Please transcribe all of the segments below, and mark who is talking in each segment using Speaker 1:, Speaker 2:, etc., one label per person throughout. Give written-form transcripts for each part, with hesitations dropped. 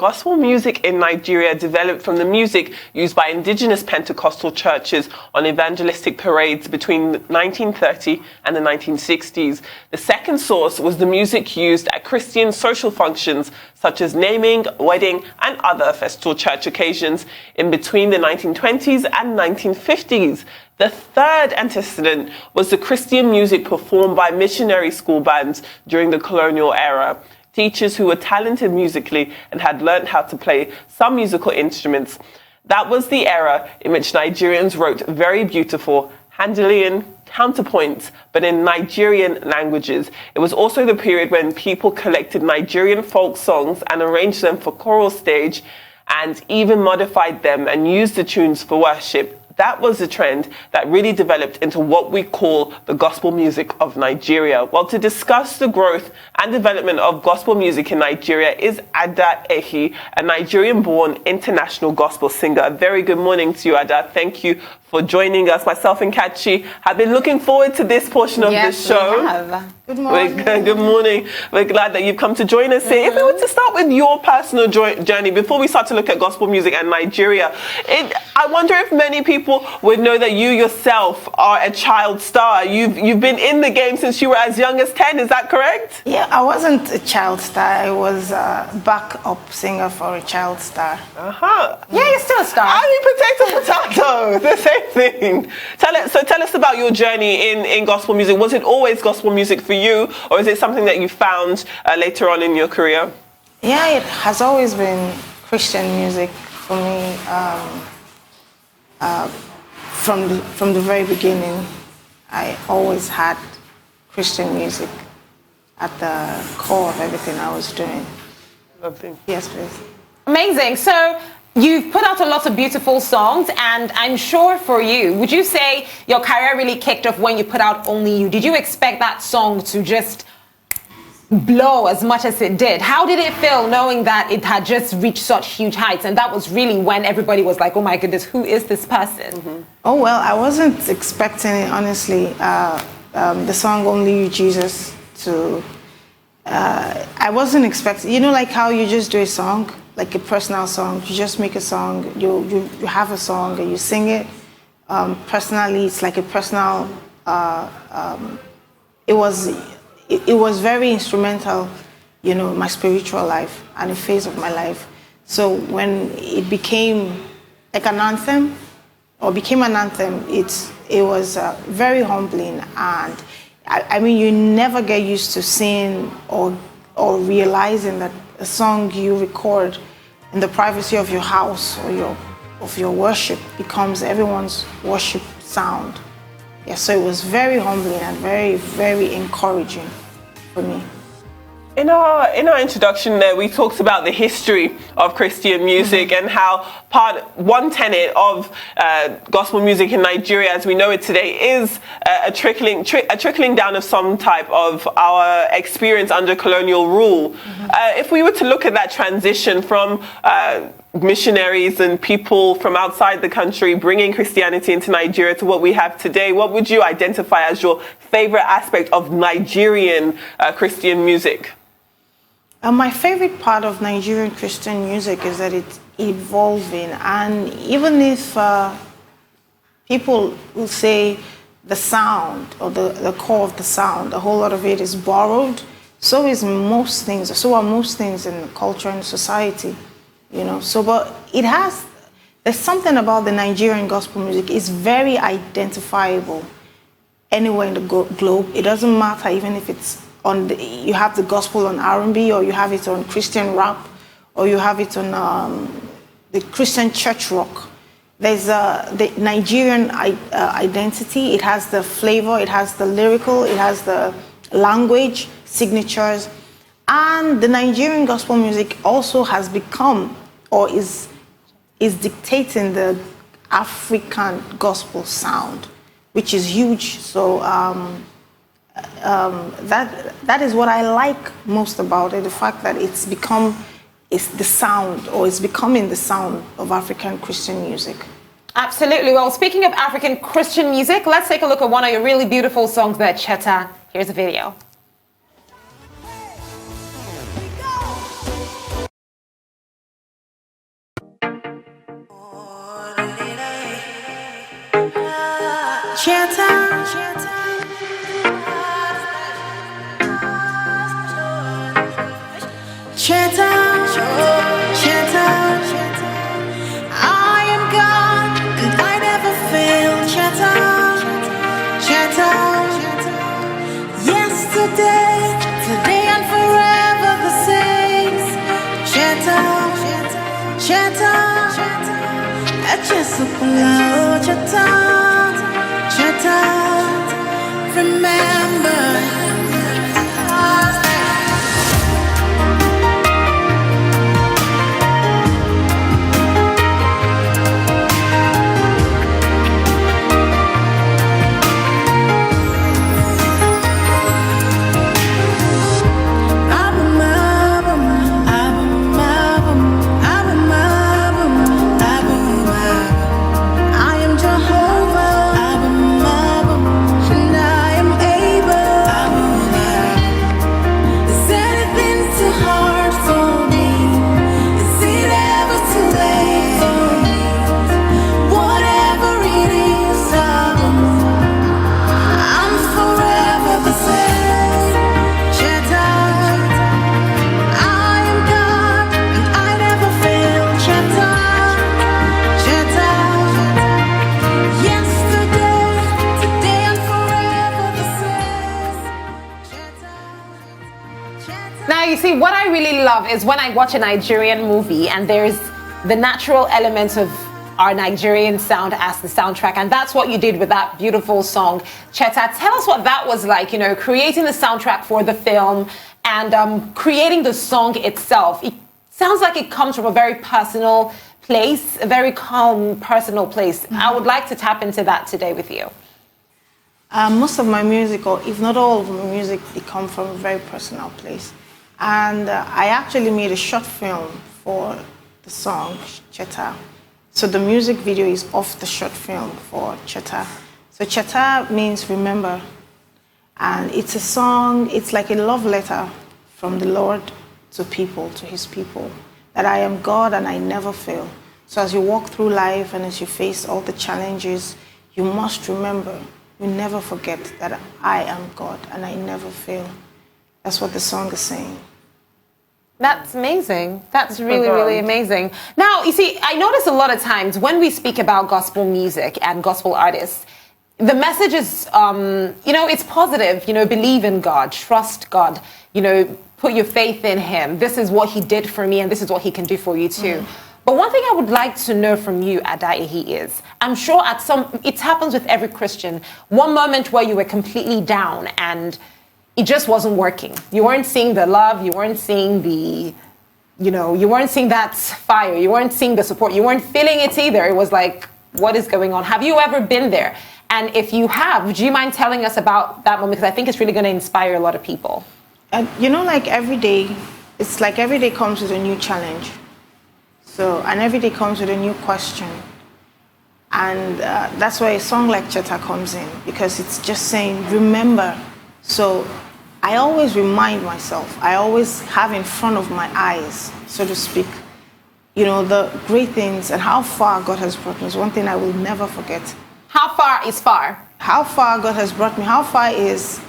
Speaker 1: gospel music in Nigeria developed from the music used by indigenous Pentecostal churches on evangelistic parades between 1930 and the 1960s. The second source was the music used at Christian social functions such as naming, wedding, and other festival church occasions in between the 1920s and 1950s. The third antecedent was the Christian music performed by missionary school bands during the colonial era. Teachers who were talented musically and had learned how to play some musical instruments. That was the era in which Nigerians wrote very beautiful Handelian counterpoints, but in Nigerian languages. It was also the period when people collected Nigerian folk songs and arranged them for choral stage and even modified them and used the tunes for worship. That was the trend that really developed into what we call the gospel music of Nigeria. Well, to discuss the growth and development of gospel music in Nigeria is Ada Ehi, a Nigerian-born international gospel singer. A very good morning to you, Ada. Thank you for joining us. Myself and Kachi have been looking forward to this portion of the show.
Speaker 2: We have. Good morning.
Speaker 1: Good morning. We're glad that you've come to join us here. If we were to start with your personal journey, before we start to look at gospel music and Nigeria, I wonder if many people would know that you yourself are a child star. You've been in the game since you were as young as 10, is that correct?
Speaker 2: Yeah, I wasn't a child star. I was a backup singer for a child star.
Speaker 1: Uh-huh.
Speaker 2: Yeah, you're still a star.
Speaker 1: I mean, potato, the same thing. Tell us about your journey in gospel music. Was it always gospel music for you, or is it something that you found later on in your career?
Speaker 2: Yeah, it has always been Christian music for me. From the very beginning, I always had Christian music at the core of everything I was doing.
Speaker 1: Lovely.
Speaker 2: Yes, please.
Speaker 3: Amazing. So you've put out a lot of beautiful songs, and I'm sure for you, would you say your career really kicked off when you put out Only You? Did you expect that song to just blow as much as it did? How did it feel knowing that it had just reached such huge heights, and that was really when everybody was like, oh my goodness, who is this person?
Speaker 1: Mm-hmm.
Speaker 2: Oh, well, I wasn't expecting it, honestly. The song Only You, Jesus, I wasn't expecting, like how you just do a song, like a personal song. You just make a song, you have a song and you sing it. Personally, it's like a personal, it was very instrumental, in my spiritual life and a phase of my life. So when it became like an anthem, it was very humbling. And I mean, you never get used to seeing or realizing that a song you record in the privacy of your house or of your worship becomes everyone's worship sound. Yeah, so it was very humbling and very, very encouraging for me.
Speaker 1: In our introduction there, we talked about the history of Christian music and how one tenet of gospel music in Nigeria as we know it today is a trickling down of some type of our experience under colonial rule. If we were to look at that transition from missionaries and people from outside the country bringing Christianity into Nigeria to what we have today, what would you identify as your favorite aspect of Nigerian Christian music?
Speaker 2: My favorite part of Nigerian Christian music is that it's evolving, and even if people will say the sound or the core of the sound, a whole lot of it is borrowed, so are most things in culture and society, but there's something about the Nigerian gospel music. It's very identifiable anywhere in the globe. It doesn't matter even if it's you have the gospel on R&B, or you have it on Christian rap, or you have it on the Christian church rock. There's the Nigerian identity. It has the flavor, it has the lyrical, it has the language, signatures. And the Nigerian gospel music also has become, or is dictating the African gospel sound, which is huge. So that is what I like most about it, the fact that it's becoming the sound of African Christian music.
Speaker 3: Absolutely. Well, speaking of African Christian music, let's take a look at one of your really beautiful songs there, Cheta. Here's a video.
Speaker 2: I am God and I never fail. Yesterday, today and forever the same. Remember.
Speaker 3: Now, you see, what I really love is when I watch a Nigerian movie and there's the natural elements of our Nigerian sound as the soundtrack. And that's what you did with that beautiful song, Cheta. Tell us what that was like, you know, creating the soundtrack for the film and creating the song itself. It sounds like it comes from a very personal place, a very calm, personal place. Mm-hmm. I would like to tap into that today with you.
Speaker 2: Most of my music, or if not all of my music, it comes from a very personal place. And I actually made a short film for the song, Cheta. So the music video is off the short film for Cheta. So Cheta means remember. And it's a song, it's like a love letter from the Lord to people, to his people, that I am God and I never fail. So as you walk through life and as you face all the challenges, you must remember, you never forget that I am God and I never fail. That's what the song is saying.
Speaker 3: That's amazing. That's really, really amazing. Now, you see, I notice a lot of times when we speak about gospel music and gospel artists, the message is, you know, it's positive. You know, believe in God, trust God, you know, put your faith in him. This is what he did for me and this is what he can do for you too. Mm. But one thing I would like to know from you, Adaihi, is I'm sure it happens with every Christian, one moment where you were completely down and it just wasn't working. You weren't seeing the love, you weren't seeing the, you know, you weren't seeing that fire, you weren't seeing the support, you weren't feeling it either. It was like, what is going on? Have you ever been there? And if you have, would you mind telling us about that moment? Because I think it's really going to inspire a lot of people.
Speaker 2: You know, like every day, it's like every day comes with a new challenge. So, and every day comes with a new question. And that's why a song like Cheta comes in, because it's just saying, remember. So I always remind myself, I always have in front of my eyes, so to speak, you know, the great things and how far God has brought me is one thing I will never forget.
Speaker 3: How far is far?
Speaker 2: How far God has brought me, how far is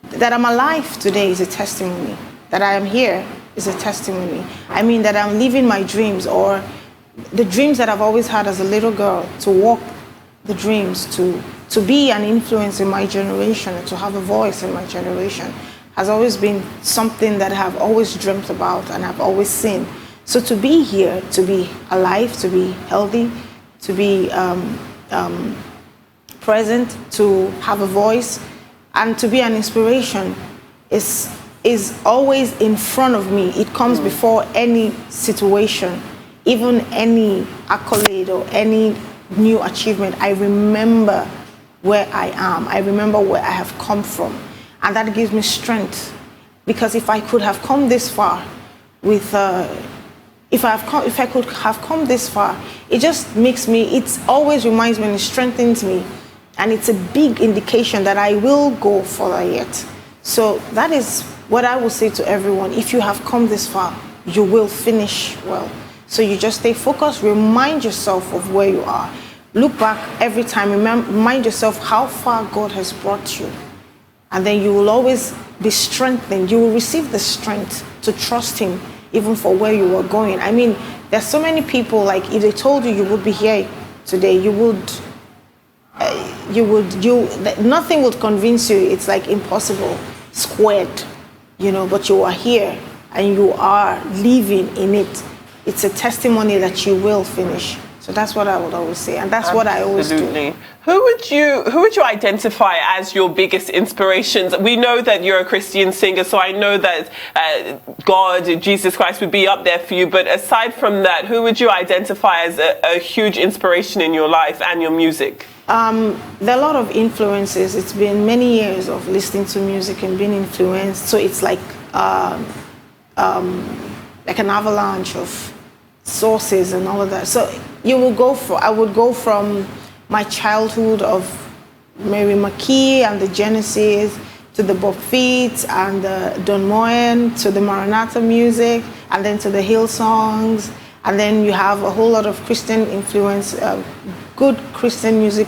Speaker 2: that I'm alive today is a testimony. That I am here is a testimony. I mean, that I'm living my dreams, or the dreams that I've always had as a little girl, to walk the dreams, to be an influence in my generation, and to have a voice in my generation, has always been something that I have always dreamt about and I've always seen. So to be here, to be alive, to be healthy, to be present, to have a voice, and to be an inspiration is always in front of me. It comes before any situation, even any accolade or any new achievement. I remember where I am. I remember where I have come from. And that gives me strength. Because if I could have come this far with, if I could have come this far, it just makes me, it always reminds me and it strengthens me. And it's a big indication that I will go further yet. So that is what I will say to everyone. If you have come this far, you will finish well. So you just stay focused, remind yourself of where you are. look back every time, remind yourself how far God has brought you. And then you will always be strengthened. You will receive the strength to trust him even for where you are going. I mean, there's so many people, like if they told you would be here today, nothing would convince you. It's like impossible, squared, but you are here and you are living in it. It's a testimony that you will finish. So that's what I would always say, and that's what I always do.
Speaker 1: Absolutely. Who would you identify as your biggest inspirations? We know that you're a Christian singer, so I know that God, Jesus Christ, would be up there for you. But aside from that, who would you identify as a huge inspiration in your life and your music?
Speaker 2: There are a lot of influences. It's been many years of listening to music and being influenced. So it's like an avalanche of sources and all of that. So I would go from my childhood of Mary McKee and the Genesis to the Bob Feet and the Don Moen to the Maranatha music and then to the Hill songs. And then you have a whole lot of Christian influence, good Christian music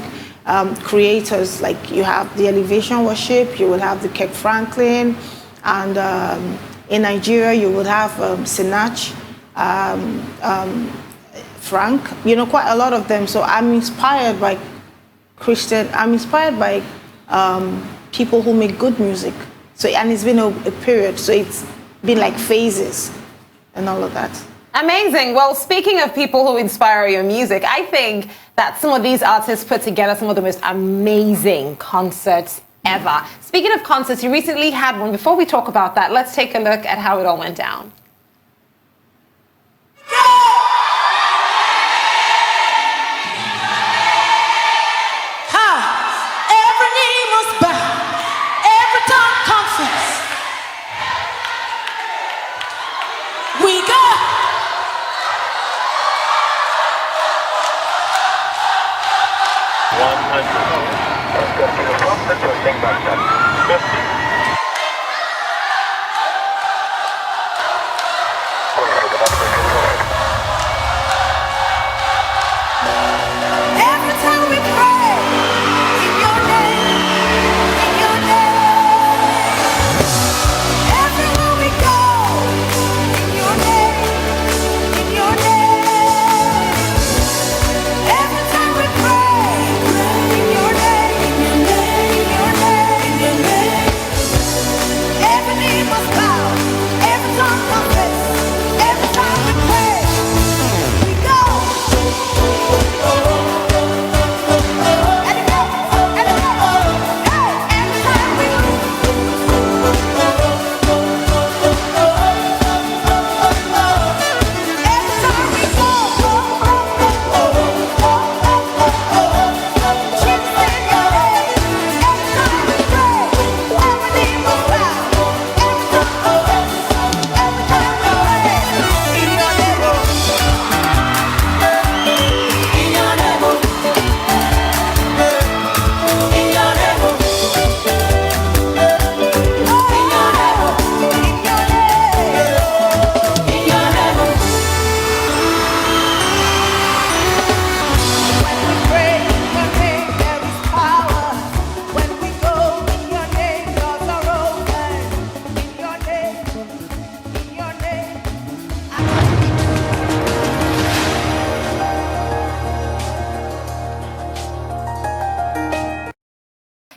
Speaker 2: creators. Like you have the Elevation Worship, you will have the Kirk Franklin, and in Nigeria you would have Sinach, Frank, quite a lot of them. So I'm inspired by people who make good music. So, and it's been a period, so it's been like phases and all of that.
Speaker 3: Amazing. Well, speaking of people who inspire your music, I think that some of these artists put together some of the most amazing concerts ever. Speaking of concerts, you recently had one. Before we talk about that, let's take a look at how it all went down.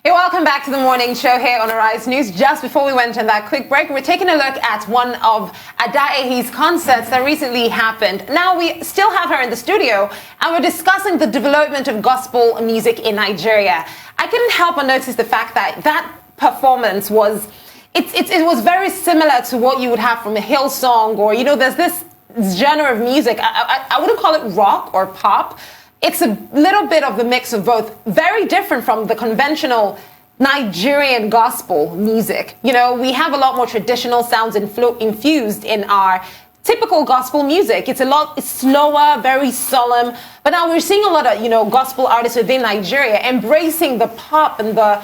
Speaker 3: Welcome back to the morning show here on Arise News. Just before we went on that quick break, we're taking a look at one of Ada Ehi's concerts that recently happened. Now we still have her in the studio and we're discussing the development of gospel music in Nigeria. I couldn't help but notice the fact that that performance was, it was very similar to what you would have from a Hillsong, or, there's this genre of music. I wouldn't call it rock or pop. It's a little bit of the mix of both, very different from the conventional Nigerian gospel music. We have a lot more traditional sounds infused in our typical gospel music. It's slower, very solemn. But now we're seeing a lot of, gospel artists within Nigeria embracing the pop and the,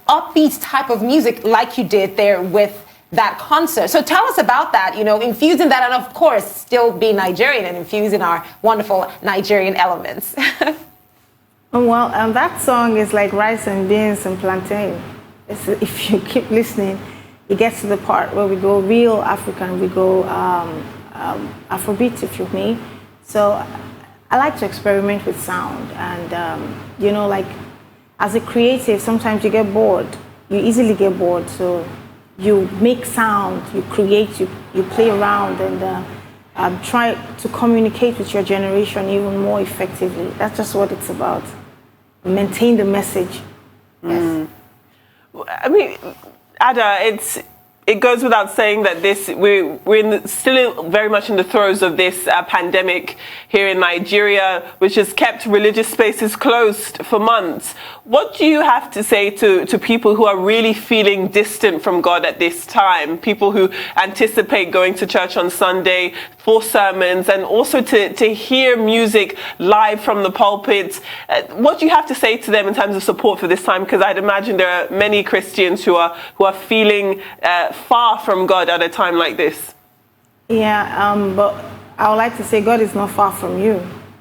Speaker 3: upbeat type of music like you did there with that concert. So tell us about that, infusing that, and of course, still being Nigerian and infusing our wonderful Nigerian elements.
Speaker 2: Well, that song is like rice and beans and plantain. If you keep listening, it gets to the part where we go real African, we go Afrobeat, if you may. So I like to experiment with sound, and like as a creative, sometimes you get bored. You easily get bored, so you make sound, you create, you play around, and try to communicate with your generation even more effectively. That's just what it's about. Maintain the message. Yes.
Speaker 1: I mean, Ada, it goes without saying that we're still very much in the throes of this pandemic here in Nigeria, which has kept religious spaces closed for months. What do you have to say to people who are really feeling distant from God at this time? People who anticipate going to church on Sunday for sermons, and also to hear music live from the pulpit. What do you have to say to them in terms of support for this time? Because I'd imagine there are many Christians who are feeling far from God at a time like this.
Speaker 2: Yeah, but I would like to say God is not far from you.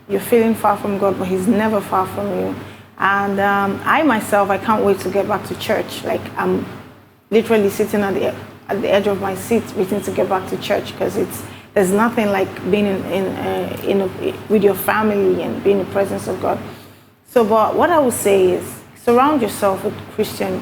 Speaker 2: You're feeling far from God, but He's never far from you. And I myself, I can't wait to get back to church. Like, I'm literally sitting at the edge of my seat waiting to get back to church, because there's nothing like being with your family and being in the presence of God. So, but what I would say is, surround yourself with Christian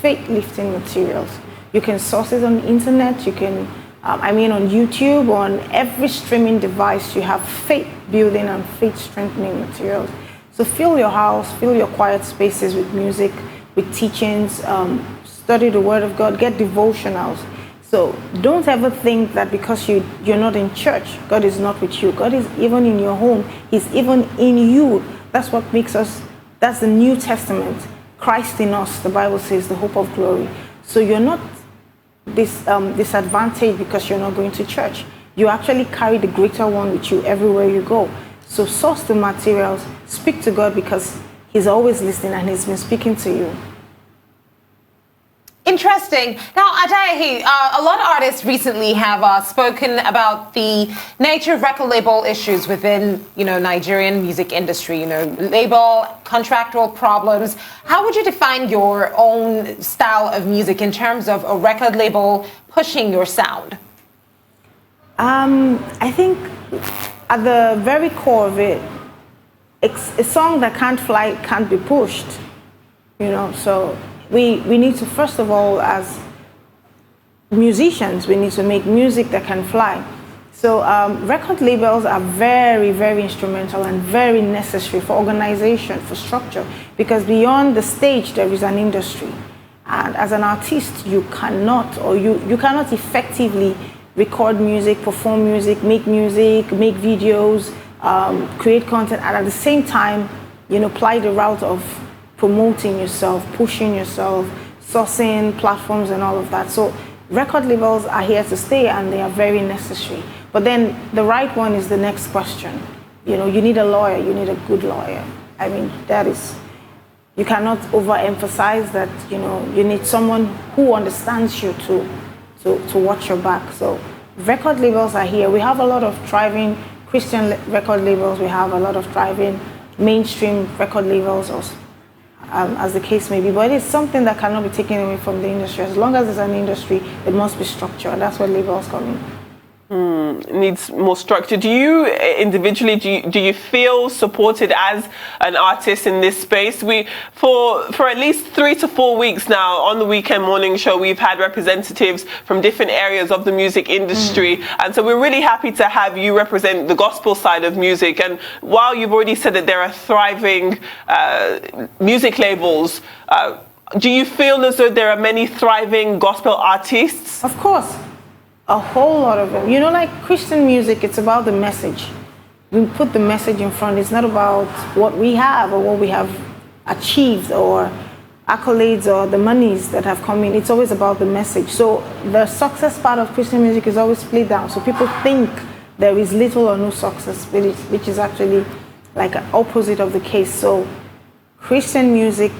Speaker 2: faith-lifting materials. You can source it on the internet. You can, on YouTube, on every streaming device. You have faith-building and faith-strengthening materials. So fill your house, fill your quiet spaces with music, with teachings. Study the Word of God. Get devotionals. So don't ever think that because you're not in church, God is not with you. God is even in your home. He's even in you. That's what makes us. That's the New Testament. Christ in us, the Bible says, the hope of glory. So you're not disadvantaged because you're not going to church. You actually carry the greater one with you everywhere you go. So source the materials, speak to God, because He's always listening and He's been speaking to you.
Speaker 3: Interesting. Now, Ajayi, a lot of artists recently have spoken about the nature of record label issues within, Nigerian music industry. Label, contractual problems. How would you define your own style of music in terms of a record label pushing your sound?
Speaker 2: I think at the very core of it, it's a song that can't fly, can't be pushed. So. We need to, first of all, as musicians, we need to make music that can fly. So record labels are very, very instrumental and very necessary for organization, for structure, because beyond the stage, there is an industry. And as an artist, you cannot effectively record music, perform music, make videos, create content, and at the same time, ply the route of promoting yourself, pushing yourself, sourcing platforms and all of that. So record labels are here to stay, and they are very necessary. But then the right one is the next question. You need a lawyer, you need a good lawyer. You cannot overemphasize that, you need someone who understands you to watch your back. So record labels are here. We have a lot of thriving Christian record labels. We have a lot of thriving mainstream record labels also. As the case may be, but it's something that cannot be taken away from the industry. As long as there's an industry, it must be structured, and that's where labels come in.
Speaker 1: It needs more structure. Do you individually, do you feel supported as an artist in this space? For at least 3 to 4 weeks now, on the Weekend Morning Show, we've had representatives from different areas of the music industry. And so we're really happy to have you represent the gospel side of music. And while you've already said that there are thriving music labels, do you feel as though there are many thriving gospel artists?
Speaker 2: Of course. A whole lot of them. Like Christian music, it's about the message. We put the message in front. It's not about what we have or what we have achieved or accolades or the monies that have come in. It's always about the message. So the success part of Christian music is always played down. So people think there is little or no success, which is actually like an opposite of the case. So Christian music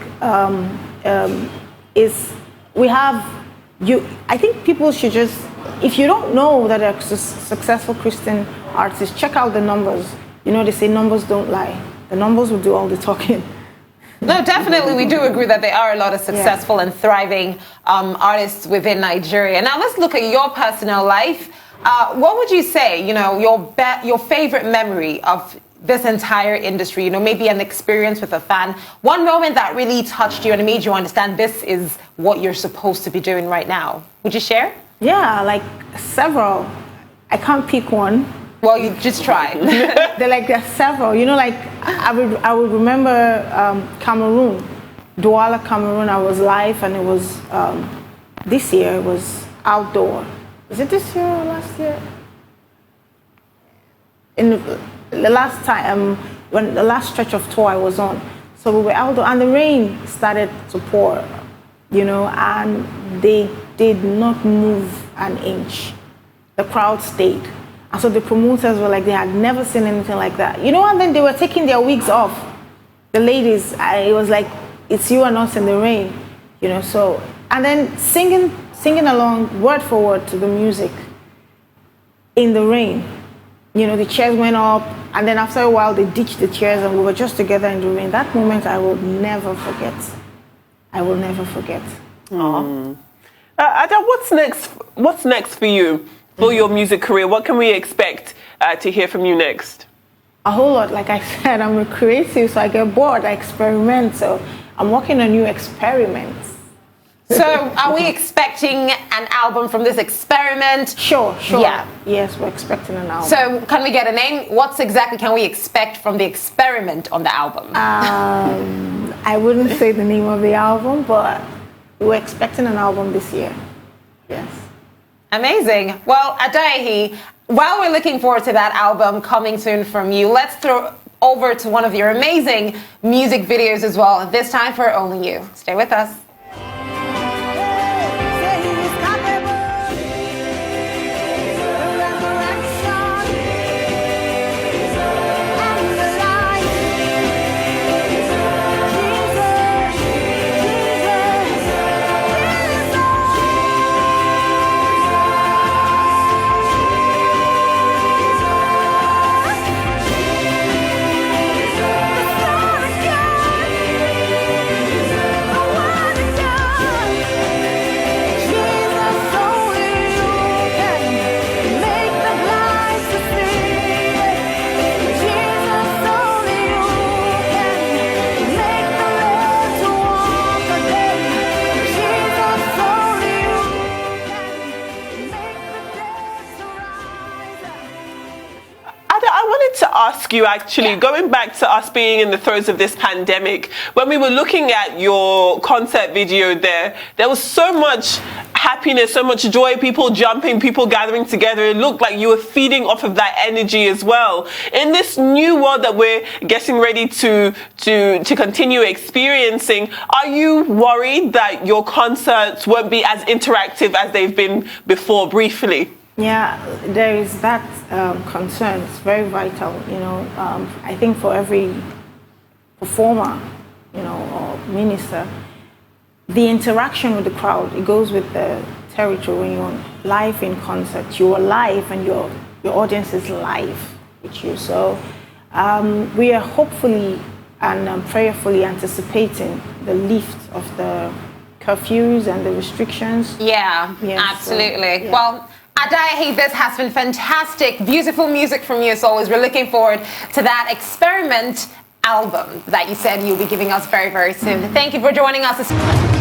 Speaker 2: I think people should just, if you don't know that a successful Christian artist, check out the numbers. They say numbers don't lie. the numbers will do all the talking.
Speaker 3: No, definitely, we do agree that there are a lot of successful and thriving artists within Nigeria. Now, let's look at your personal life. What would you say, your favorite memory of this entire industry? Maybe an experience with a fan, one moment that really touched you and made you understand this is what you're supposed to be doing right now. Would you share?
Speaker 2: Yeah, like several. I can't pick one.
Speaker 3: Well, you just try.
Speaker 2: There are several. I would remember Cameroon, Douala, Cameroon. I was live, and it was this year. It was outdoor. Was it this year or last year? In the last time, when the last stretch of tour I was on, so we were outdoor, and the rain started to pour, and they did not move an inch. The crowd stayed. And so the promoters were like, they had never seen anything like that. And then they were taking their wigs off. The ladies, it was like, it's you and us in the rain, so, and then singing along word for word to the music in the rain. The chairs went up, and then after a while they ditched the chairs and we were just together in the rain. That moment I will never forget. I will never forget.
Speaker 1: Ada, what's next for you? For your music career, what can we expect to hear from you next?
Speaker 2: A whole lot. Like I said, I'm a creative, so I get bored, I experiment. So I'm working on new experiments.
Speaker 3: So are we expecting an album from this experiment?
Speaker 2: Sure.
Speaker 3: Yeah.
Speaker 2: Yes, we're expecting an album.
Speaker 3: So can we get a name? What exactly can we expect from the experiment on the album?
Speaker 2: I wouldn't say the name of the album, but we're expecting an album this year. Yes.
Speaker 3: Amazing. Well, Adaehi, while we're looking forward to that album coming soon from you, let's throw over to one of your amazing music videos as well, this time for Only You. Stay with us.
Speaker 1: Ask you actually, going back to us being in the throes of this pandemic, when we were looking at your concert video there was so much happiness, so much joy, people jumping, people gathering together. It looked like you were feeding off of that energy as well. In this new world that we're getting ready to continue experiencing, are you worried that your concerts won't be as interactive as they've been before, briefly?
Speaker 2: Yeah, there is that concern. It's very vital, I think for every performer, or minister, the interaction with the crowd, it goes with the territory. When you're live in concert, you're live and your audience is live with you. So we are hopefully and prayerfully anticipating the lift of the curfews and the restrictions.
Speaker 3: Yeah, yes, absolutely. So, yeah. Well, Adaehi, this has been fantastic. Beautiful music from you as always. We're looking forward to that experiment album that you said you'll be giving us very, very soon. Thank you for joining us.